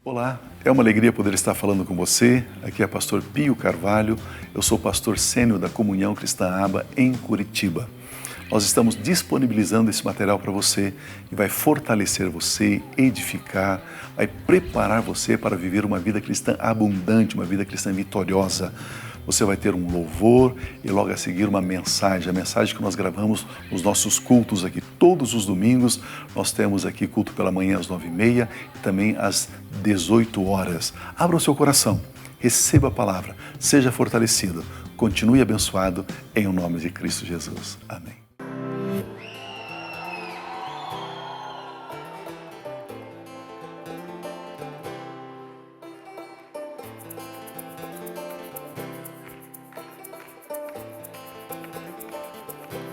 Olá, é uma alegria poder estar falando com você. Aqui é pastor Pio Carvalho, eu sou pastor sênior da Comunhão Cristã Aba em Curitiba. Nós estamos disponibilizando esse material para você e vai fortalecer você, edificar, vai preparar você para viver uma vida cristã abundante, uma vida cristã vitoriosa. Você vai ter um louvor e logo a seguir uma mensagem, a mensagem que nós gravamos nos nossos cultos aqui todos os domingos. Nós temos aqui culto pela manhã às 9h30 e também às 18 horas. Abra o seu coração, receba a palavra, seja fortalecido, continue abençoado em o nome de Cristo Jesus. Amém.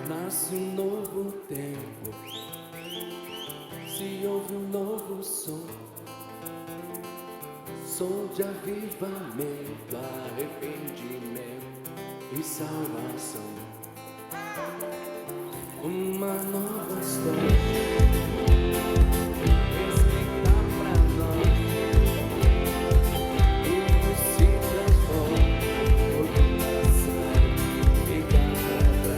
Nasce um novo tempo, se ouve um novo som de avivamento, arrependimento e salvação. Uma nova história escrita pra nós, tudo se transforma, tudo sai e cada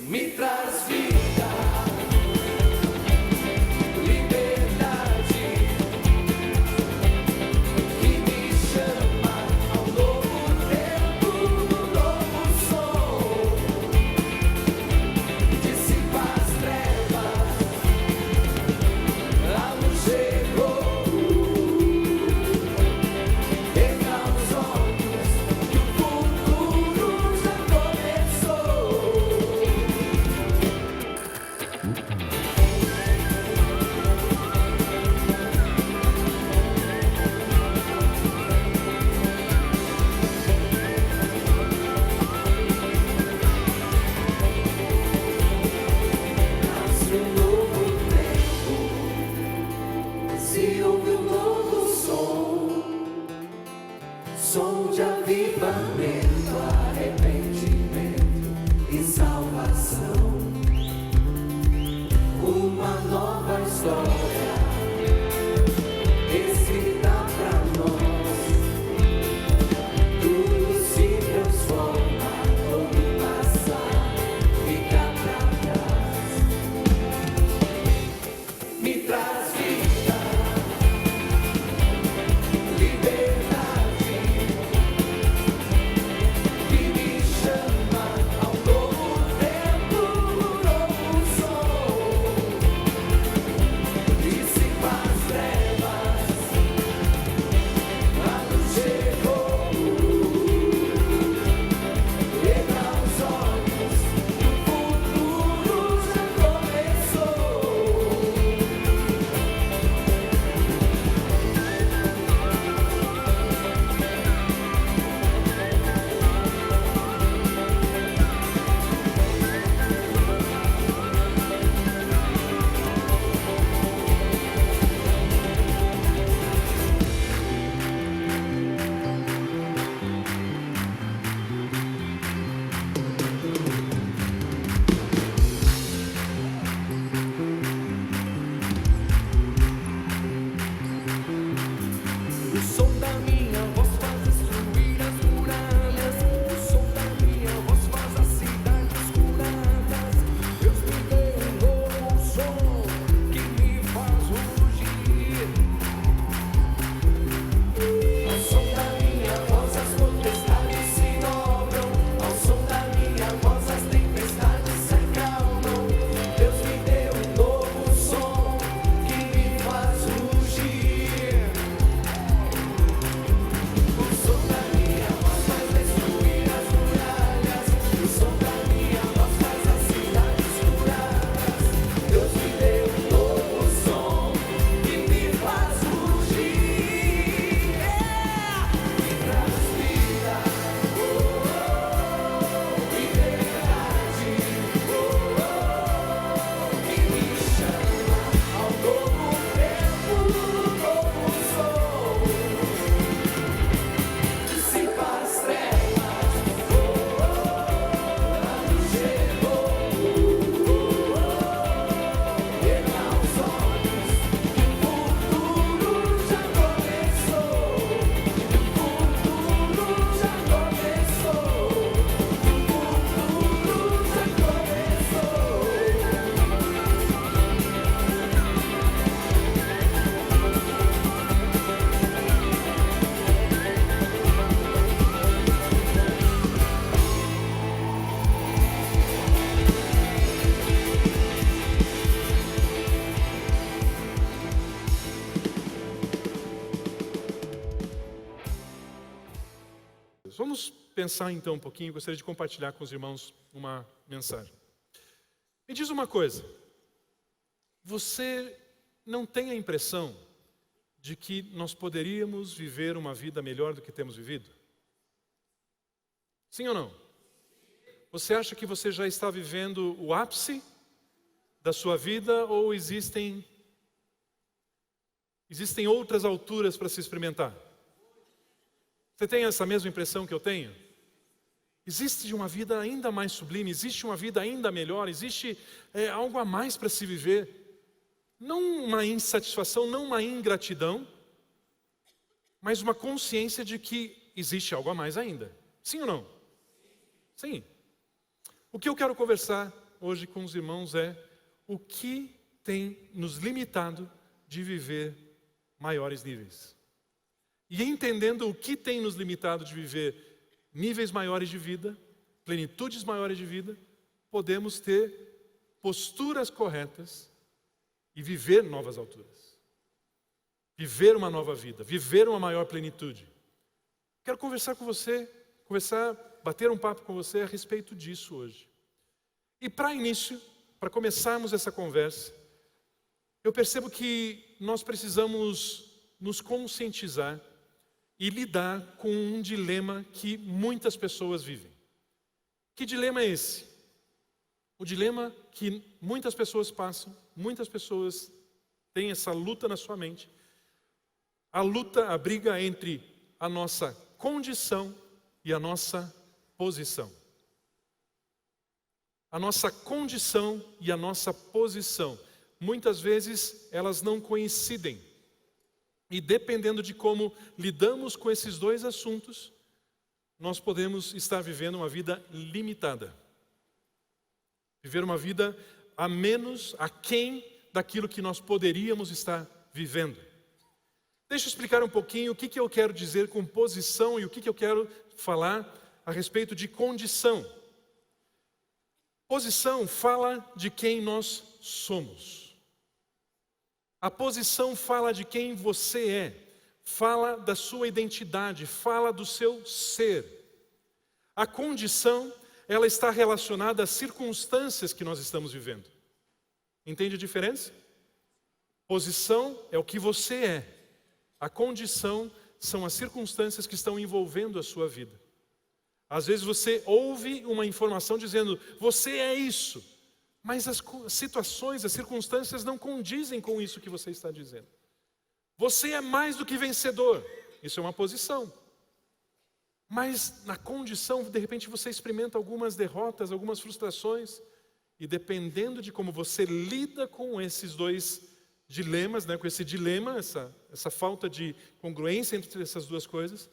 me traz vida, liberdade, que me chama ao novo tempo, no novo som, dissipa as trevas. coisas. Vamos pensar então um pouquinho, gostaria de compartilhar com os irmãos uma mensagem. Me diz uma coisa, você não tem a impressão de que nós poderíamos viver uma vida melhor do que temos vivido? Sim ou não? Você acha que você já está vivendo o ápice da sua vida ou existem outras alturas para se experimentar? Você tem essa mesma impressão que eu tenho? Existe uma vida ainda mais sublime, existe uma vida ainda melhor, existe algo a mais para se viver. Não uma insatisfação, não uma ingratidão, mas uma consciência de que existe algo a mais ainda. Sim ou não? Sim. O que eu quero conversar hoje com os irmãos é o que tem nos limitado de viver maiores níveis. E entendendo o que tem nos limitado de viver níveis maiores de vida, plenitudes maiores de vida, podemos ter posturas corretas e viver novas alturas. Viver uma nova vida, viver uma maior plenitude. Quero conversar com você, bater um papo com você a respeito disso hoje. E para início, para começarmos essa conversa, eu percebo que nós precisamos nos conscientizar e lidar com um dilema que muitas pessoas vivem. Que dilema é esse? O dilema que muitas pessoas passam, muitas pessoas têm essa luta na sua mente. A briga entre a nossa condição e a nossa posição. A nossa condição e a nossa posição. Muitas vezes elas não coincidem. E dependendo de como lidamos com esses dois assuntos, nós podemos estar vivendo uma vida limitada. Viver uma vida aquém daquilo que nós poderíamos estar vivendo. Deixa eu explicar um pouquinho o que eu quero dizer com posição e o que eu quero falar a respeito de condição. Posição fala de quem nós somos. A posição fala de quem você é, fala da sua identidade, fala do seu ser. A condição, ela está relacionada às circunstâncias que nós estamos vivendo. Entende a diferença? Posição é o que você é. A condição são as circunstâncias que estão envolvendo a sua vida. Às vezes você ouve uma informação dizendo, você é isso. Mas as situações, as circunstâncias não condizem com isso que você está dizendo. Você é mais do que vencedor. Isso é uma posição. Mas na condição, de repente você experimenta algumas derrotas, algumas frustrações. E dependendo de como você lida com esses dois dilemas, com esse dilema, essa falta de congruência entre essas duas coisas,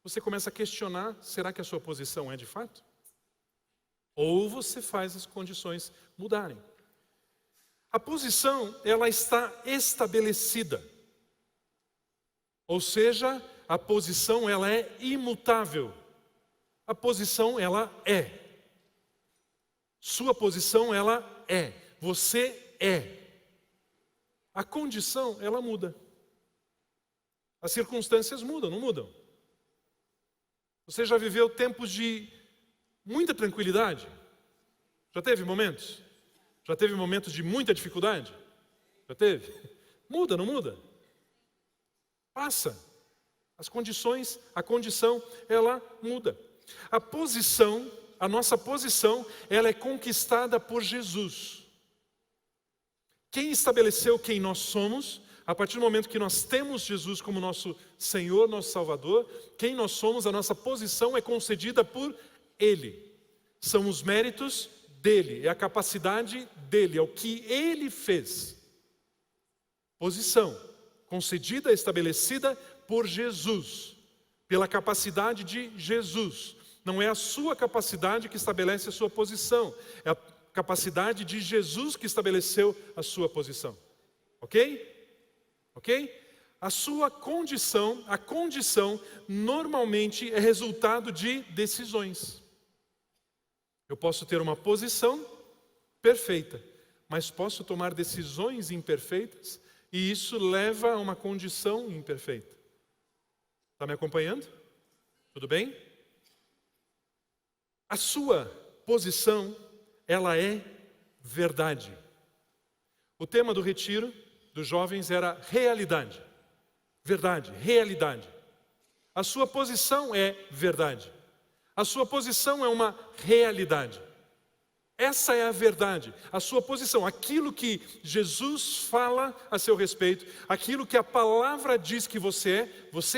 você começa a questionar, será que a sua posição é de fato? Ou você faz as condições mudarem. A posição, ela está estabelecida. Ou seja, a posição, ela é imutável. A posição, ela é. Sua posição, ela é. Você é. A condição, ela muda. As circunstâncias mudam, não mudam? Você já viveu tempos de muita tranquilidade? Já teve momentos? Já teve momentos de muita dificuldade? Já teve? Muda, não muda? Passa. As condições, a condição, ela muda. A nossa posição, ela é conquistada por Jesus. Quem estabeleceu quem nós somos, a partir do momento que nós temos Jesus como nosso Senhor, nosso Salvador, quem nós somos, a nossa posição é concedida por Ele. São os méritos dEle, é a capacidade dEle, é o que Ele fez. Posição concedida, estabelecida por Jesus, pela capacidade de Jesus. Não é a sua capacidade que estabelece a sua posição, é a capacidade de Jesus que estabeleceu a sua posição. Ok? Ok? A sua condição, a condição normalmente é resultado de decisões. Eu posso ter uma posição perfeita, mas posso tomar decisões imperfeitas e isso leva a uma condição imperfeita. Está me acompanhando? Tudo bem? A sua posição, ela é verdade. O tema do retiro dos jovens era realidade. Verdade, realidade. A sua posição é verdade. A sua posição é uma realidade. Essa é a verdade, a sua posição, aquilo que Jesus fala a seu respeito, aquilo que a palavra diz que você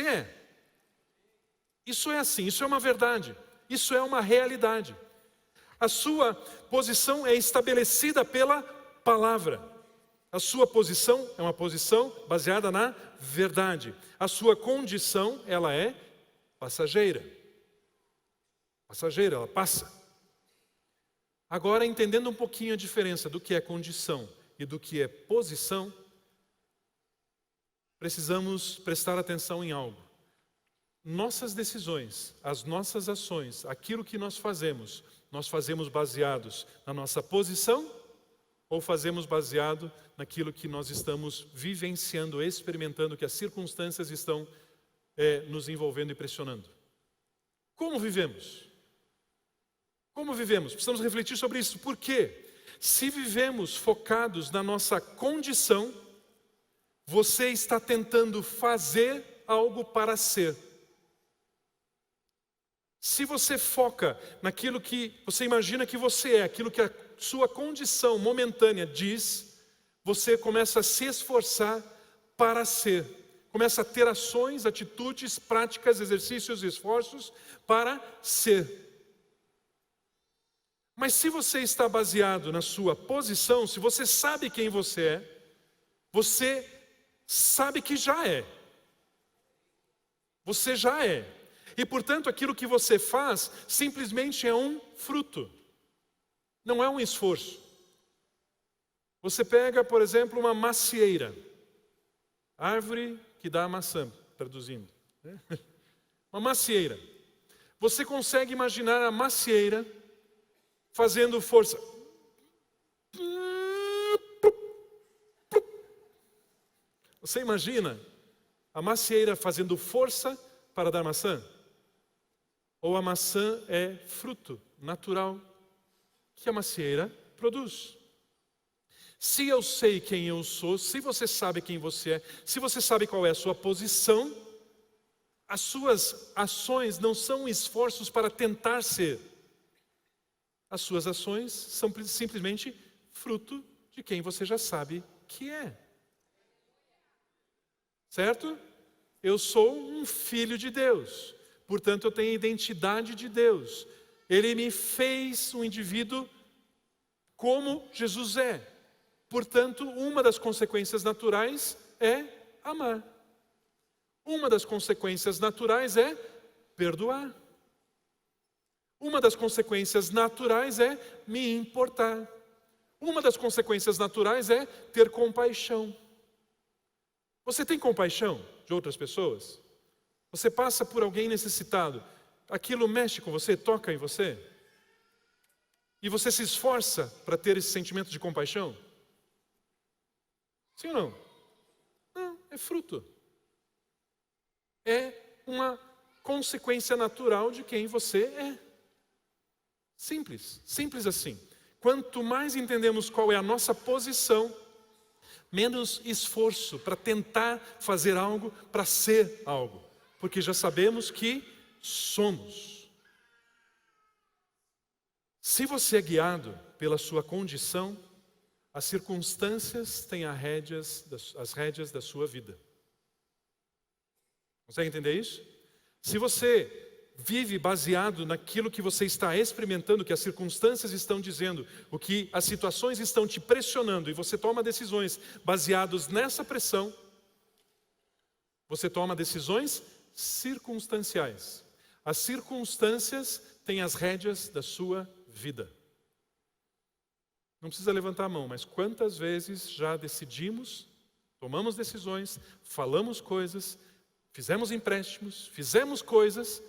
é. Isso é assim, isso é uma verdade, isso é uma realidade. A sua posição é estabelecida pela palavra. A sua posição é uma posição baseada na verdade. A sua condição, ela é passageira. Passageira, ela passa. Agora, entendendo um pouquinho a diferença do que é condição e do que é posição, precisamos prestar atenção em algo. Nossas decisões, as nossas ações, aquilo que nós fazemos baseados na nossa posição ou fazemos baseado naquilo que nós estamos vivenciando, experimentando, que as circunstâncias estão nos envolvendo e pressionando? Como vivemos? Como vivemos? Precisamos refletir sobre isso. Por quê? Se vivemos focados na nossa condição, você está tentando fazer algo para ser. Se você foca naquilo que você imagina que você é, aquilo que a sua condição momentânea diz, você começa a se esforçar para ser. Começa a ter ações, atitudes, práticas, exercícios, esforços para ser. Mas se você está baseado na sua posição, se você sabe quem você sabe que já é. Você já é. E portanto aquilo que você faz simplesmente é um fruto. Não é um esforço. Você pega, por exemplo, uma macieira. Árvore que dá maçã, traduzindo. Uma macieira. Você consegue imaginar a macieira fazendo força. Você imagina a macieira fazendo força para dar maçã? Ou a maçã é fruto natural que a macieira produz? Se eu sei quem eu sou, se você sabe quem você é, se você sabe qual é a sua posição, as suas ações não são esforços para tentar ser. As suas ações são simplesmente fruto de quem você já sabe que é. Certo? Eu sou um filho de Deus, portanto eu tenho a identidade de Deus. Ele me fez um indivíduo como Jesus é. Portanto, uma das consequências naturais é amar. Uma das consequências naturais é perdoar. Uma das consequências naturais é me importar. Uma das consequências naturais é ter compaixão. Você tem compaixão de outras pessoas? Você passa por alguém necessitado, aquilo mexe com você, toca em você? E você se esforça para ter esse sentimento de compaixão? Sim ou não? Não, é fruto. É uma consequência natural de quem você é. Simples, simples assim. Quanto mais entendemos qual é a nossa posição, menos esforço para tentar fazer algo, para ser algo. Porque já sabemos que somos. Se você é guiado pela sua condição, as circunstâncias têm as rédeas da sua vida. Consegue entender isso? Se você vive baseado naquilo que você está experimentando, que as circunstâncias estão dizendo, o que as situações estão te pressionando, e você toma decisões baseados nessa pressão, você toma decisões circunstanciais. As circunstâncias têm as rédeas da sua vida. Não precisa levantar a mão, mas quantas vezes já decidimos, tomamos decisões, falamos coisas, fizemos empréstimos, fizemos coisas,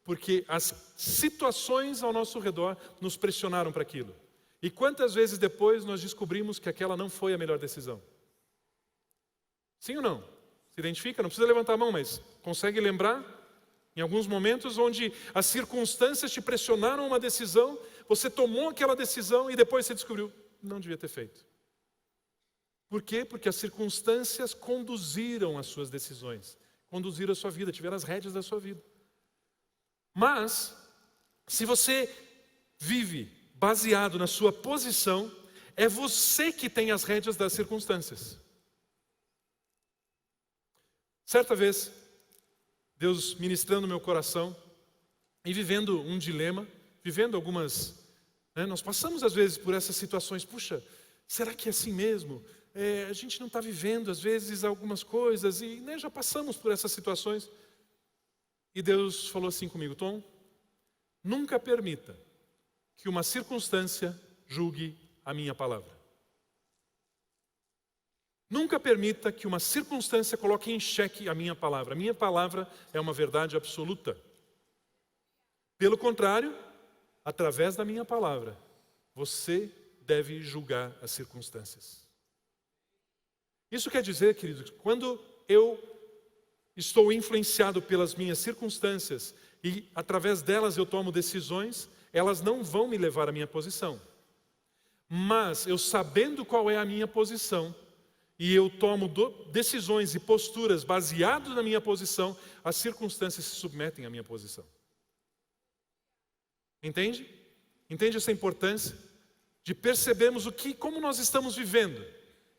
porque as situações ao nosso redor nos pressionaram para aquilo. E quantas vezes depois nós descobrimos que aquela não foi a melhor decisão? Sim ou não? Se identifica? Não precisa levantar a mão, mas consegue lembrar Em alguns momentos onde as circunstâncias te pressionaram a uma decisão, você tomou aquela decisão e depois você descobriu, não devia ter feito. Por quê? Porque as circunstâncias conduziram as suas decisões, conduziram a sua vida, tiveram as rédeas da sua vida. Mas, se você vive baseado na sua posição, é você que tem as rédeas das circunstâncias. Certa vez, Deus ministrando no meu coração e vivendo um dilema, vivendo algumas... nós passamos às vezes por essas situações, puxa, será que é assim mesmo? A gente não está vivendo às vezes algumas coisas e já passamos por essas situações. E Deus falou assim comigo, Tom, nunca permita que uma circunstância julgue a minha palavra. Nunca permita que uma circunstância coloque em xeque a minha palavra. A minha palavra é uma verdade absoluta. Pelo contrário, através da minha palavra, você deve julgar as circunstâncias. Isso quer dizer, queridos, quando eu estou influenciado pelas minhas circunstâncias e através delas eu tomo decisões, elas não vão me levar à minha posição. Mas eu sabendo qual é a minha posição e eu tomo decisões e posturas baseadas na minha posição, as circunstâncias se submetem à minha posição. Entende? Entende essa importância de percebermos como nós estamos vivendo?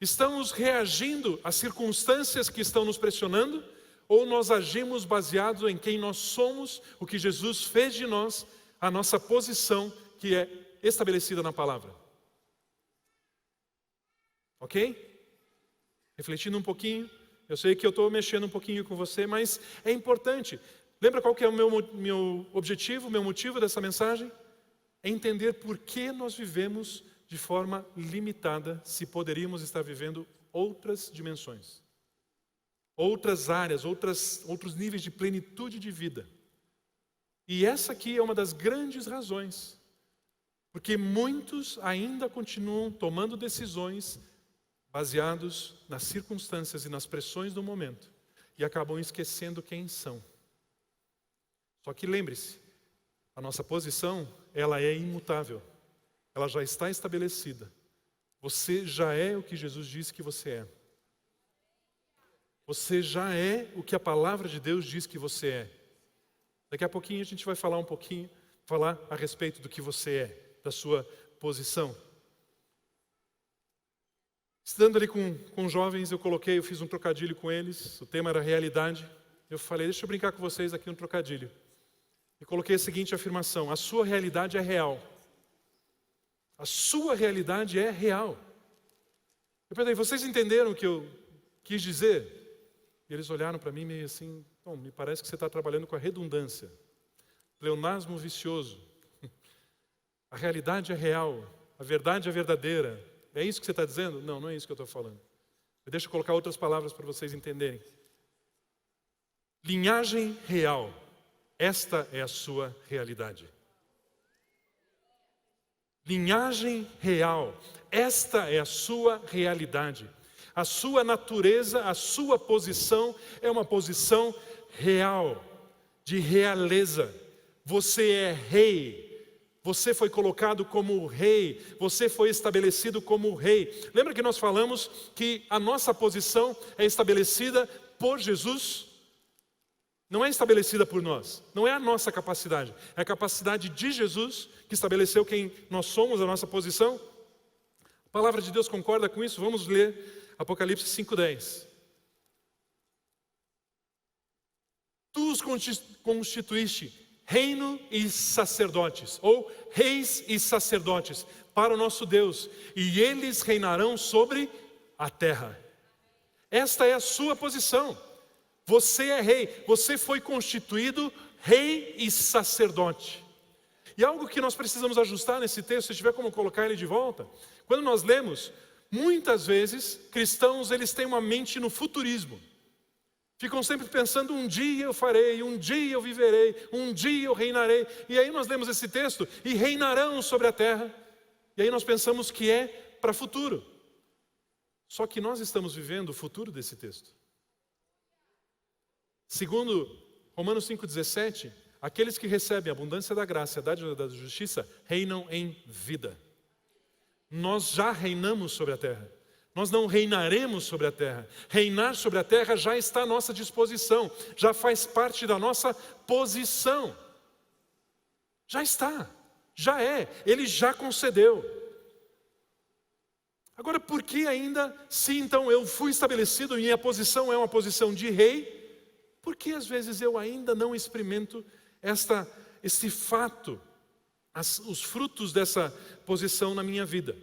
Estamos reagindo às circunstâncias que estão nos pressionando? Ou nós agimos baseado em quem nós somos, o que Jesus fez de nós, a nossa posição que é estabelecida na palavra? Ok? Refletindo um pouquinho, eu sei que eu estou mexendo um pouquinho com você, mas é importante. Lembra qual que é o meu objetivo, o meu motivo dessa mensagem? É entender por que nós vivemos de forma limitada, se poderíamos estar vivendo outras dimensões, outras áreas, outros níveis de plenitude de vida. E essa aqui é uma das grandes razões, porque muitos ainda continuam tomando decisões baseados nas circunstâncias e nas pressões do momento, e acabam esquecendo quem são. Só que lembre-se, a nossa posição, ela é imutável. Ela já está estabelecida. Você já é o que Jesus disse que você é. Você já é o que a palavra de Deus diz que você é. Daqui a pouquinho a gente vai falar a respeito do que você é, da sua posição. Estando ali com jovens, eu fiz um trocadilho com eles, o tema era realidade. Eu falei, deixa eu brincar com vocês aqui um trocadilho. E coloquei a seguinte afirmação, a sua realidade é real. A sua realidade é real. Eu perguntei, vocês entenderam o que eu quis dizer? E eles olharam para mim meio assim, bom, me parece que você está trabalhando com a redundância. Pleonasmo vicioso. A realidade é real, a verdade é verdadeira. É isso que você está dizendo? Não, não é isso que eu estou falando. Deixa eu colocar outras palavras para vocês entenderem. Linhagem real. Esta é a sua realidade. Linhagem real. Esta é a sua realidade. A sua natureza, a sua posição é uma posição real, de realeza. Você é rei. Você foi colocado como rei. Você foi estabelecido como rei. Lembra que nós falamos que a nossa posição é estabelecida por Jesus? Não é estabelecida por nós, não é a nossa capacidade, é a capacidade de Jesus que estabeleceu quem nós somos, a nossa posição. A palavra de Deus concorda com isso? Vamos ler Apocalipse 5:10. Tu os constituíste reino e sacerdotes, ou reis e sacerdotes, para o nosso Deus, e eles reinarão sobre a terra. Esta é a sua posição. Você é rei, você foi constituído rei e sacerdote. E algo que nós precisamos ajustar nesse texto, se tiver como colocar ele de volta, quando nós lemos, muitas vezes, cristãos, eles têm uma mente no futurismo. Ficam sempre pensando, um dia eu farei, um dia eu viverei, um dia eu reinarei. E aí nós lemos esse texto, e reinarão sobre a terra. E aí nós pensamos que é para futuro. Só que nós estamos vivendo o futuro desse texto. Segundo Romanos 5,17, aqueles que recebem a abundância da graça e a dádiva da justiça reinam em vida. Nós já reinamos sobre a terra. Nós não reinaremos sobre a terra. Reinar sobre a terra já está à nossa disposição, já faz parte da nossa posição. Já está, já é, Ele já concedeu. Agora, por que ainda, se então eu fui estabelecido e minha posição é uma posição de rei, por que às vezes eu ainda não experimento esse fato, os frutos dessa posição na minha vida?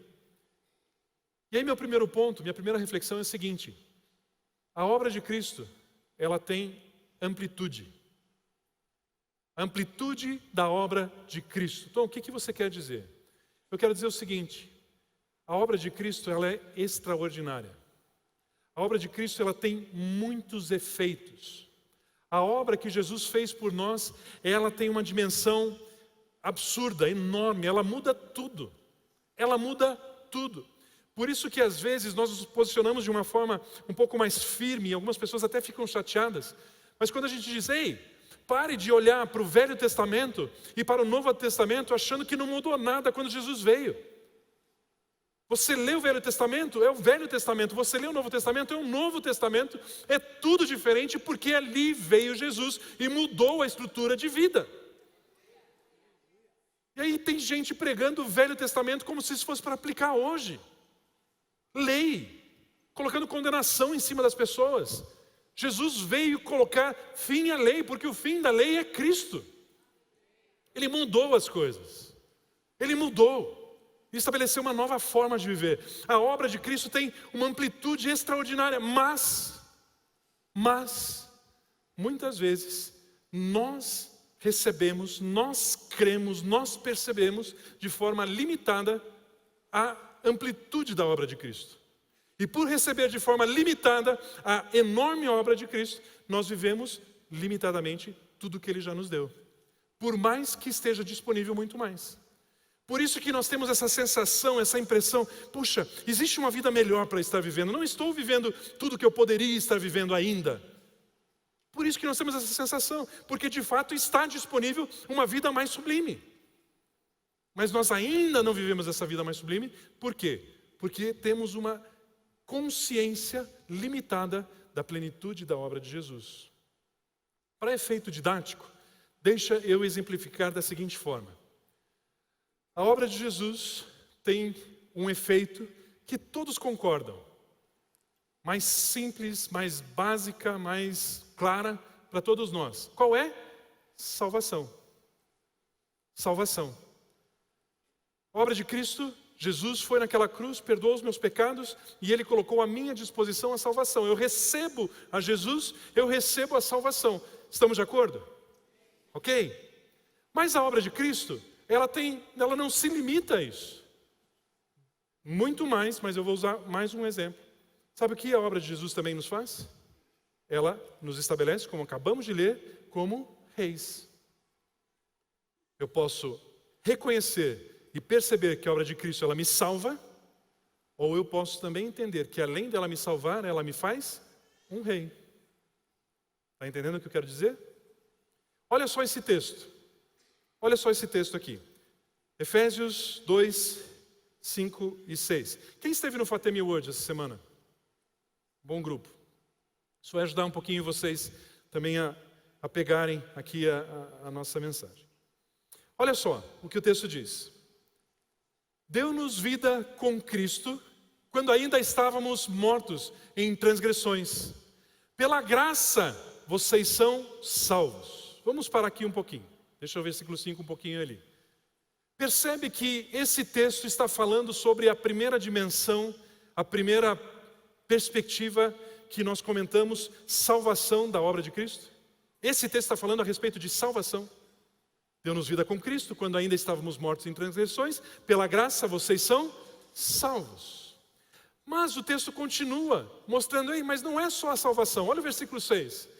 E aí meu primeiro ponto, minha primeira reflexão é a seguinte: a obra de Cristo, ela tem amplitude. A amplitude da obra de Cristo. Então, o que você quer dizer? Eu quero dizer o seguinte: a obra de Cristo, ela é extraordinária. A obra de Cristo, ela tem muitos efeitos. A obra que Jesus fez por nós, ela tem uma dimensão absurda, enorme, ela muda tudo. Ela muda tudo. Por isso que às vezes nós nos posicionamos de uma forma um pouco mais firme, e algumas pessoas até ficam chateadas. Mas quando a gente diz, ei, pare de olhar para o Velho Testamento e para o Novo Testamento achando que não mudou nada quando Jesus veio. Você lê o Velho Testamento, é o Velho Testamento. Você lê o Novo Testamento, é o Novo Testamento. É tudo diferente porque ali veio Jesus e mudou a estrutura de vida. E aí tem gente pregando o Velho Testamento como se isso fosse para aplicar hoje. Lei, colocando condenação em cima das pessoas. Jesus veio colocar fim à lei, porque o fim da lei é Cristo. Ele mudou as coisas. Ele mudou. E estabeleceu uma nova forma de viver. A obra de Cristo tem uma amplitude extraordinária, mas muitas vezes nós recebemos, nós cremos, nós percebemos de forma limitada a amplitude da obra de Cristo. E por receber de forma limitada a enorme obra de Cristo, nós vivemos limitadamente tudo o que Ele já nos deu. Por mais que esteja disponível muito mais. Por isso que nós temos essa sensação, essa impressão, puxa, existe uma vida melhor para estar vivendo. Não estou vivendo tudo que eu poderia estar vivendo ainda. Por isso que nós temos essa sensação, porque de fato está disponível uma vida mais sublime. Mas nós ainda não vivemos essa vida mais sublime, por quê? Porque temos uma consciência limitada da plenitude da obra de Jesus. Para efeito didático, deixa eu exemplificar da seguinte forma. A obra de Jesus tem um efeito que todos concordam. Mais simples, mais básica, mais clara para todos nós. Qual é? Salvação. Salvação. A obra de Cristo, Jesus foi naquela cruz, perdoou os meus pecados e Ele colocou à minha disposição a salvação. Eu recebo a Jesus, eu recebo a salvação. Estamos de acordo? Ok? Mas a obra de Cristo, ela não se limita a isso. Muito mais, mas eu vou usar mais um exemplo. Sabe o que a obra de Jesus também nos faz? Ela nos estabelece, como acabamos de ler, como reis. Eu posso reconhecer e perceber que a obra de Cristo ela me salva, ou eu posso também entender que além dela me salvar, ela me faz um rei. Está entendendo o que eu quero dizer? Olha só esse texto. Olha só esse texto aqui. Efésios 2, 5 e 6. Quem esteve no Fatemi World essa semana? Bom grupo. Isso vai ajudar um pouquinho vocês também a pegarem aqui a nossa mensagem. Olha só o que o texto diz. Deu-nos vida com Cristo, quando ainda estávamos mortos em transgressões. Pela graça, vocês são salvos. Vamos parar aqui um pouquinho. Deixa eu ver o versículo 5 um pouquinho ali. Percebe que esse texto está falando sobre a primeira dimensão, a primeira perspectiva que nós comentamos, salvação da obra de Cristo? Esse texto está falando a respeito de salvação. Deu-nos vida com Cristo, quando ainda estávamos mortos em transgressões, pela graça vocês são salvos. Mas o texto continua mostrando, mas não é só a salvação. Olha o versículo 6.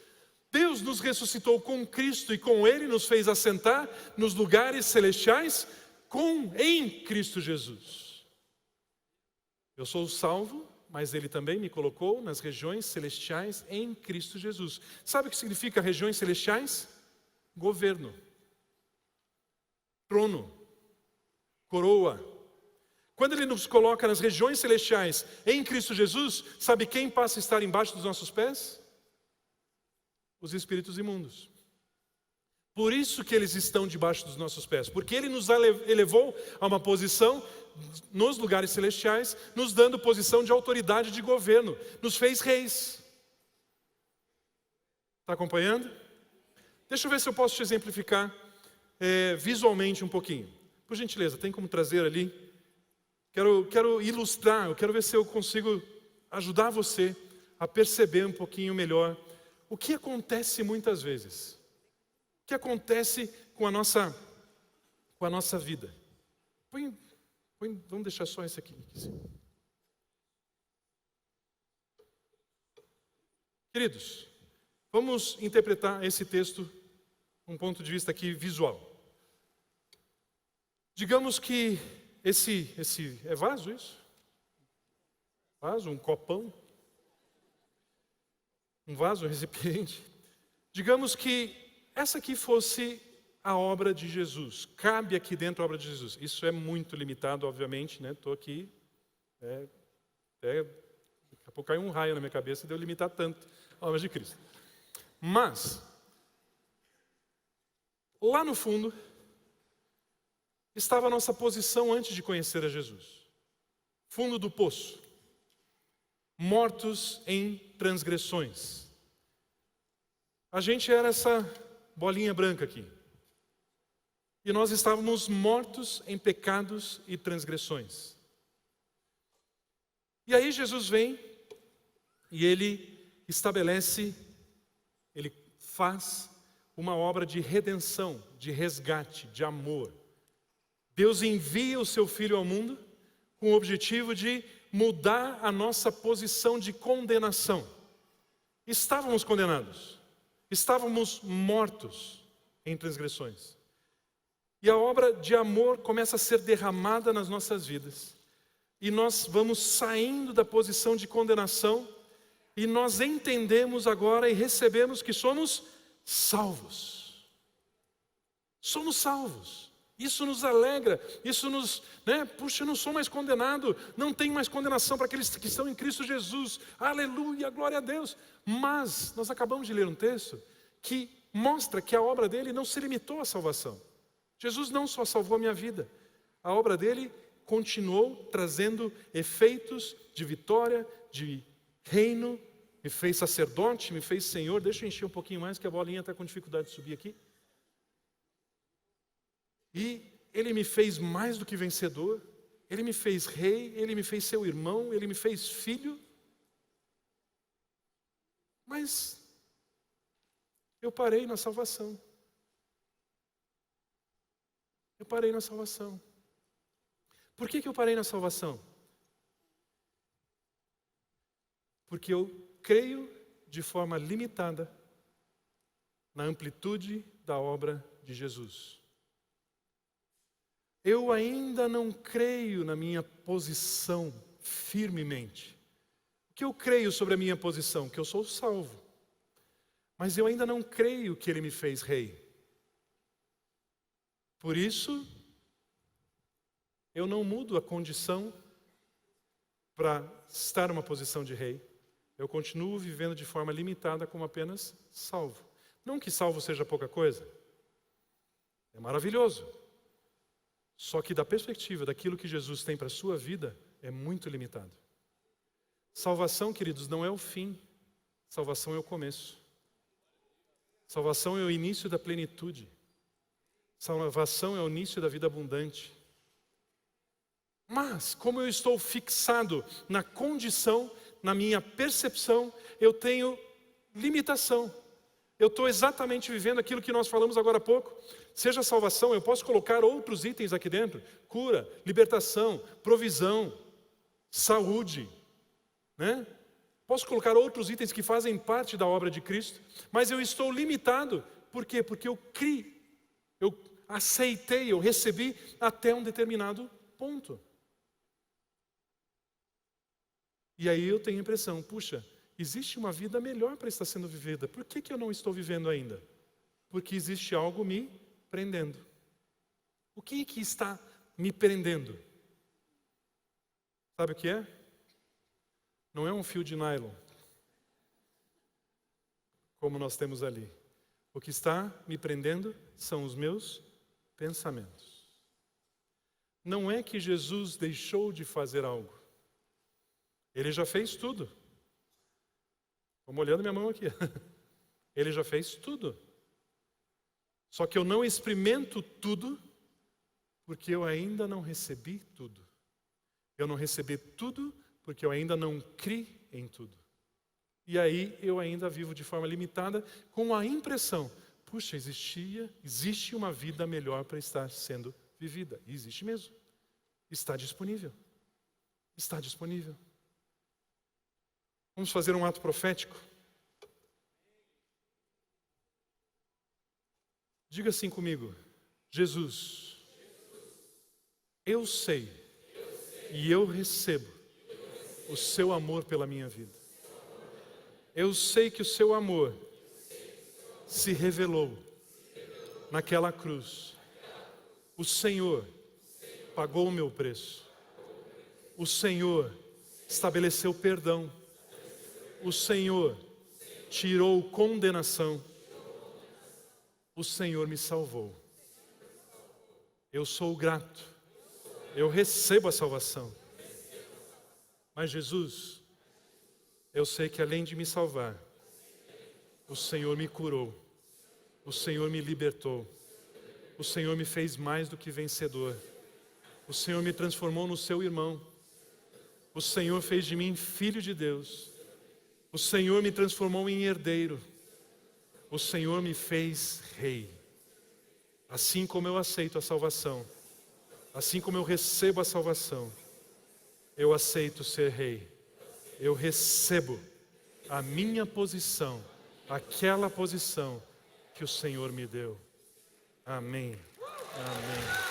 Deus nos ressuscitou com Cristo e com Ele nos fez assentar nos lugares celestiais em Cristo Jesus. Eu sou salvo mas Ele também me colocou nas regiões celestiais em Cristo Jesus. Sabe o que significa regiões celestiais? Governo, trono, coroa. Quando Ele nos coloca nas regiões celestiais em Cristo Jesus, sabe quem passa a estar embaixo dos nossos pés? Os espíritos imundos. Por isso que eles estão debaixo dos nossos pés, porque Ele nos elevou a uma posição nos lugares celestiais, nos dando posição de autoridade de governo, nos fez reis. Está acompanhando? Deixa eu ver se eu posso te exemplificar visualmente um pouquinho. Por gentileza, tem como trazer ali? Quero ilustrar, eu quero ver se eu consigo ajudar você a perceber um pouquinho melhor o que acontece muitas vezes. O que acontece com a nossa vida. Vamos deixar só esse aqui. Queridos, vamos interpretar esse texto um ponto de vista aqui visual. Digamos que esse é vaso isso? Vaso, um copão? Um vaso, um recipiente? Digamos que essa aqui fosse a obra de Jesus. Cabe aqui dentro a obra de Jesus. Isso é muito limitado, obviamente, né? Estou aqui, daqui a pouco caiu um raio na minha cabeça e deu limitar tanto a obra de Cristo. Mas, lá no fundo, estava a nossa posição antes de conhecer a Jesus. Fundo do poço. Mortos em transgressões. A gente era essa bolinha branca aqui. E nós estávamos mortos em pecados e transgressões. E aí Jesus vem e Ele estabelece, Ele faz uma obra de redenção, de resgate, de amor. Deus envia o seu Filho ao mundo com o objetivo de mudar a nossa posição de condenação. Estávamos condenados, estávamos mortos em transgressões. E a obra de amor começa a ser derramada nas nossas vidas. E nós vamos saindo da posição de condenação e nós entendemos agora e recebemos que somos salvos. Somos salvos. Isso nos alegra, isso nos, puxa, eu não sou mais condenado, não tem mais condenação para aqueles que estão em Cristo Jesus. Aleluia, glória a Deus. Mas nós acabamos de ler um texto que mostra que a obra dele não se limitou à salvação. Jesus não só salvou a minha vida, a obra dele continuou trazendo efeitos de vitória, de reino, me fez sacerdote, me fez Senhor. Deixa eu encher um pouquinho mais que a bolinha está com dificuldade de subir aqui. E Ele me fez mais do que vencedor, Ele me fez rei, Ele me fez seu irmão, Ele me fez filho. Mas eu parei na salvação. Eu parei na salvação. Por que eu parei na salvação? Porque eu creio de forma limitada na amplitude da obra de Jesus. Eu ainda não creio na minha posição firmemente. O que eu creio sobre a minha posição? Que eu sou salvo. Mas eu ainda não creio que Ele me fez rei. Por isso, eu não mudo a condição para estar numa posição de rei. Eu continuo vivendo de forma limitada como apenas salvo. Não que salvo seja pouca coisa. É maravilhoso. Só que da perspectiva daquilo que Jesus tem para a sua vida, é muito limitado. Salvação, queridos, não é o fim. Salvação é o começo. Salvação é o início da plenitude. Salvação é o início da vida abundante. Mas, como eu estou fixado na condição, na minha percepção, eu tenho limitação. Eu estou exatamente vivendo aquilo que nós falamos agora há pouco. Seja salvação, eu posso colocar outros itens aqui dentro. Cura, libertação, provisão, saúde. Posso colocar outros itens que fazem parte da obra de Cristo. Mas eu estou limitado. Por quê? Porque eu criei, eu aceitei, eu recebi até um determinado ponto. E aí eu tenho a impressão, puxa, existe uma vida melhor para estar sendo vivida. Por que eu não estou vivendo ainda? Porque existe algo me prendendo. O que está me prendendo? Sabe o que é? Não é um fio de nylon, como nós temos ali. O que está me prendendo são os meus pensamentos. Não é que Jesus deixou de fazer algo. Ele já fez tudo. Estou molhando minha mão aqui. Ele já fez tudo. Só que eu não experimento tudo, porque eu ainda não recebi tudo. Eu não recebi tudo, porque eu ainda não criei em tudo. E aí eu ainda vivo de forma limitada, com a impressão, puxa, existe uma vida melhor para estar sendo vivida. E existe mesmo. Está disponível. Está disponível. Vamos fazer um ato profético? Diga assim comigo: Jesus, eu sei e eu recebo o seu amor pela minha vida. Eu sei que o seu amor se revelou naquela cruz. O Senhor pagou o meu preço. O Senhor estabeleceu perdão. O Senhor tirou condenação. O Senhor me salvou. Eu sou grato. Eu recebo a salvação. Mas Jesus, eu sei que além de me salvar, o Senhor me curou. O Senhor me libertou. O Senhor me fez mais do que vencedor. O Senhor me transformou no seu irmão. O Senhor fez de mim filho de Deus. O Senhor me transformou em herdeiro. O Senhor me fez rei. Assim como eu aceito a salvação, assim como eu recebo a salvação, eu aceito ser rei. Eu recebo a minha posição, aquela posição que o Senhor me deu. Amém. Amém.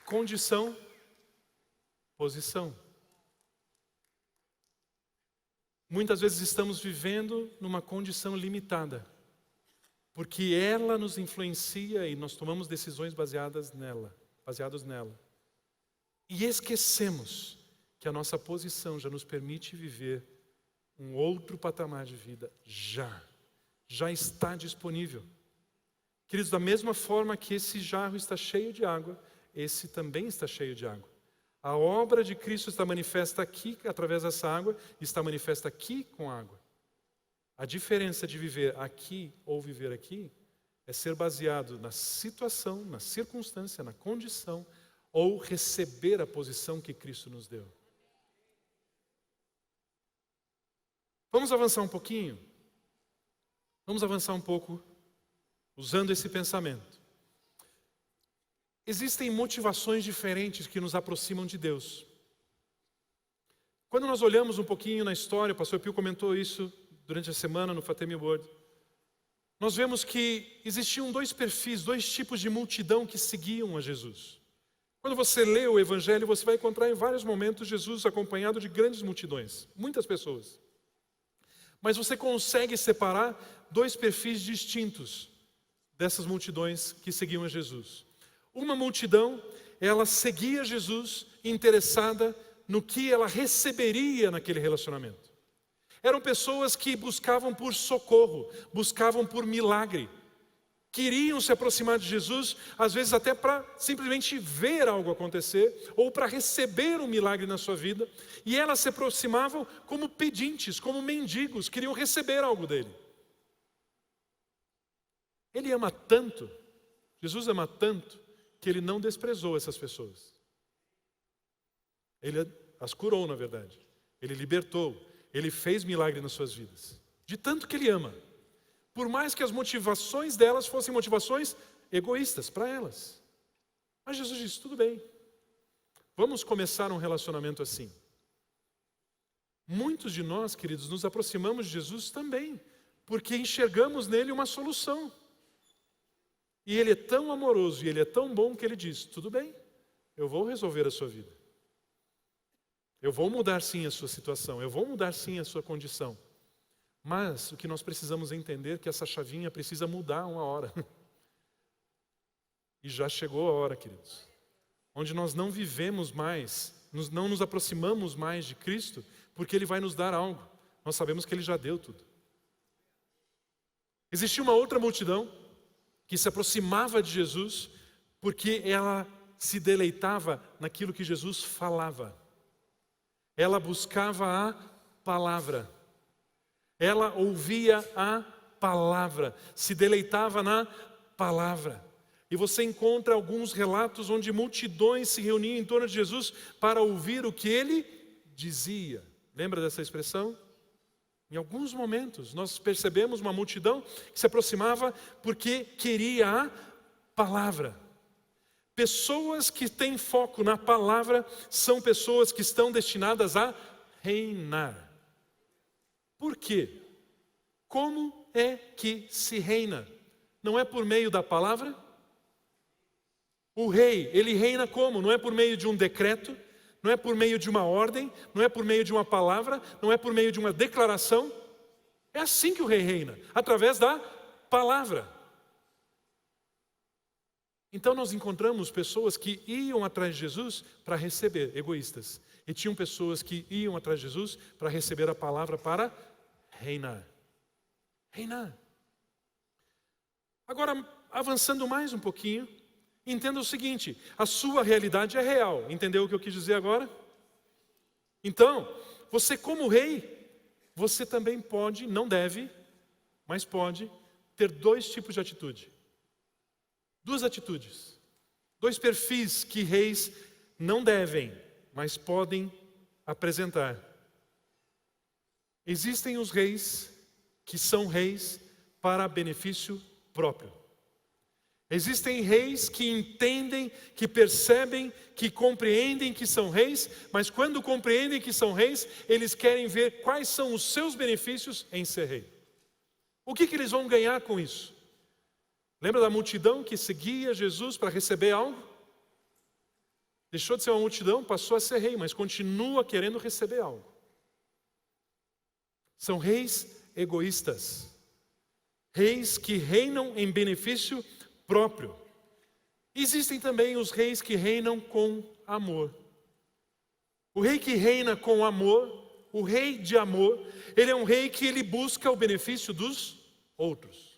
Condição, posição. Muitas vezes estamos vivendo numa condição limitada, porque ela nos influencia e nós tomamos decisões baseados nela. E esquecemos que a nossa posição já nos permite viver um outro patamar de vida. Já está disponível. Queridos, da mesma forma que esse jarro está cheio de água, esse também está cheio de água. A obra de Cristo está manifesta aqui através dessa água, está manifesta aqui com água. A diferença de viver aqui ou viver aqui é ser baseado na situação, na circunstância, na condição, ou receber a posição que Cristo nos deu. Vamos avançar um pouquinho? Vamos avançar um pouco usando esse pensamento. Existem motivações diferentes que nos aproximam de Deus. Quando nós olhamos um pouquinho na história, o pastor Pio comentou isso durante a semana no Fatemi Word, nós vemos que existiam dois perfis, dois tipos de multidão que seguiam a Jesus. Quando você lê o Evangelho, você vai encontrar em vários momentos Jesus acompanhado de grandes multidões, muitas pessoas. Mas você consegue separar dois perfis distintos dessas multidões que seguiam a Jesus. Uma multidão, ela seguia Jesus interessada no que ela receberia naquele relacionamento. Eram pessoas que buscavam por socorro, buscavam por milagre. Queriam se aproximar de Jesus, às vezes até para simplesmente ver algo acontecer, ou para receber um milagre na sua vida. E elas se aproximavam como pedintes, como mendigos, queriam receber algo dele. Ele ama tanto, Jesus ama tanto, que ele não desprezou essas pessoas. Ele as curou, na verdade. Ele libertou. Ele fez milagre nas suas vidas. De tanto que ele ama. Por mais que as motivações delas fossem motivações egoístas para elas. Mas Jesus disse, tudo bem. Vamos começar um relacionamento assim. Muitos de nós, queridos, nos aproximamos de Jesus também porque enxergamos nele uma solução. E ele é tão amoroso e ele é tão bom que ele diz: tudo bem, eu vou resolver a sua vida. Eu vou mudar sim a sua situação, eu vou mudar sim a sua condição. Mas o que nós precisamos entender é que essa chavinha precisa mudar uma hora. E já chegou a hora, queridos, onde nós não vivemos mais, não nos aproximamos mais de Cristo, porque Ele vai nos dar algo. Nós sabemos que Ele já deu tudo. Existia uma outra multidão que se aproximava de Jesus porque ela se deleitava naquilo que Jesus falava. Ela buscava a palavra. Ela ouvia a palavra, se deleitava na palavra. E você encontra alguns relatos onde multidões se reuniam em torno de Jesus para ouvir o que Ele dizia. Lembra dessa expressão? Em alguns momentos nós percebemos uma multidão que se aproximava porque queria a palavra. Pessoas que têm foco na palavra são pessoas que estão destinadas a reinar. Por quê? Como é que se reina? Não é por meio da palavra? O rei, ele reina como? Não é por meio de um decreto, não é por meio de uma ordem, não é por meio de uma palavra, não é por meio de uma declaração. É assim que o rei reina, através da palavra. Então nós encontramos pessoas que iam atrás de Jesus para receber, egoístas. E tinham pessoas que iam atrás de Jesus para receber a palavra para reinar. Reinar. Agora, avançando mais um pouquinho, entenda o seguinte: a sua realidade é real. Entendeu o que eu quis dizer agora? Então, você como rei, você também pode, não deve, mas pode ter dois tipos de atitude. Duas atitudes. Dois perfis que reis não devem, mas podem apresentar. Existem os reis que são reis para benefício próprio. Existem reis que entendem, que percebem, que compreendem que são reis, mas quando compreendem que são reis, eles querem ver quais são os seus benefícios em ser rei. O que eles vão ganhar com isso? Lembra da multidão que seguia Jesus para receber algo? Deixou de ser uma multidão, passou a ser rei, mas continua querendo receber algo. São reis egoístas. Reis que reinam em benefício próprio. Existem também os reis que reinam com amor. O rei que reina com amor, o rei de amor, ele é um rei que ele busca o benefício dos outros.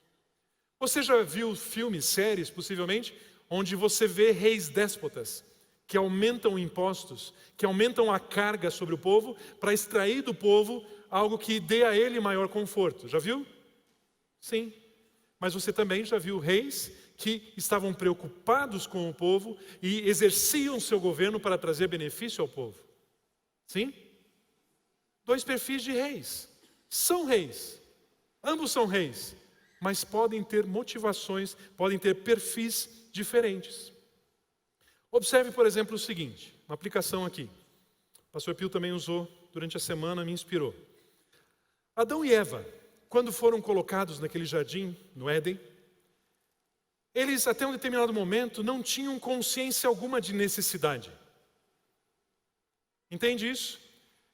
Você já viu filmes, séries, possivelmente, onde você vê reis déspotas que aumentam impostos, que aumentam a carga sobre o povo para extrair do povo algo que dê a ele maior conforto. Já viu? Sim. Mas você também já viu reis que estavam preocupados com o povo e exerciam seu governo para trazer benefício ao povo. Sim? Dois perfis de reis. São reis. Ambos são reis. Mas podem ter motivações, podem ter perfis diferentes. Observe, por exemplo, o seguinte, uma aplicação aqui. O pastor Pio também usou durante a semana, me inspirou. Adão e Eva, quando foram colocados naquele jardim, no Éden, eles até um determinado momento não tinham consciência alguma de necessidade. Entende isso?